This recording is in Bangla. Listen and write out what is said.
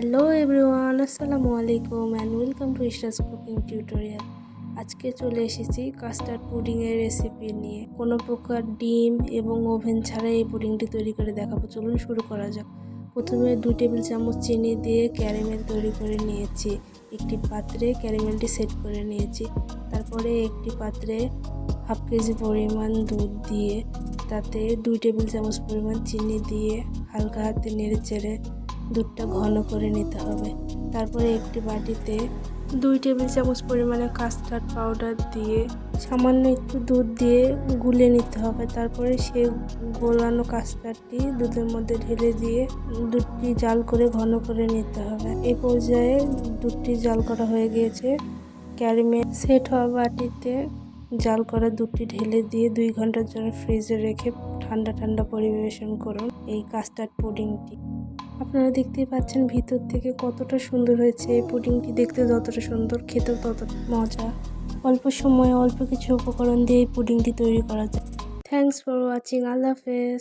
হ্যালো এভরিওয়ান, আসসালামু আলাইকুম and welcome to Ishra's cooking tutorial. আজকে চলে এসেছি কাস্টার্ড পুডিংয়ের রেসিপি নিয়ে। কোনো প্রকার ডিম এবং ওভেন ছাড়াই এই পুডিংটি তৈরি করে দেখাবো। চলুন শুরু করা যাক। প্রথমে 2 টেবিল চামচ চিনি দিয়ে ক্যারামেল তৈরি করে নিয়েছি। একটি পাত্রে ক্যারামেলটি সেট করে নিয়েছি। তারপরে একটি পাত্রে হাফ কেজি পরিমাণ দুধ দিয়ে তাতে 2 টেবিল চামচ পরিমাণ চিনি দিয়ে হালকা হাতে নেড়ে চেড়ে দুধটা ঘন করে নিতে হবে। তারপরে একটি বাটিতে 2 টেবিল চামচ পরিমাণে কাস্টার্ড পাউডার দিয়ে সামান্য একটু দুধ দিয়ে গুলে নিতে হবে। তারপরে সেই গোলানো কাস্টার্ডটি দুধের মধ্যে ঢেলে দিয়ে দুধটি জাল করে ঘন করে নিতে হবে। এই পর্যায়ে দুধটি জাল করা হয়ে গিয়েছে। ক্যারামেল সেট হওয়া বাটিতে জাল করা দুধটি ঢেলে দিয়ে 2 ঘন্টার জন্য ফ্রিজে রেখে ঠান্ডা ঠান্ডা পরিবেশন করুন এই কাস্টার্ড পুডিংটি। আপনারা দেখতেই পাচ্ছেন ভিতর থেকে কতটা সুন্দর হয়েছে। এই পুডিংটি দেখতে যতটা সুন্দর, খেতেও ততটা মজা। অল্প সময়ে অল্প কিছু উপকরণ দিয়ে এই পুডিংটি তৈরি করা যায়। Thanks for watching. আল্লাহ হাফেজ।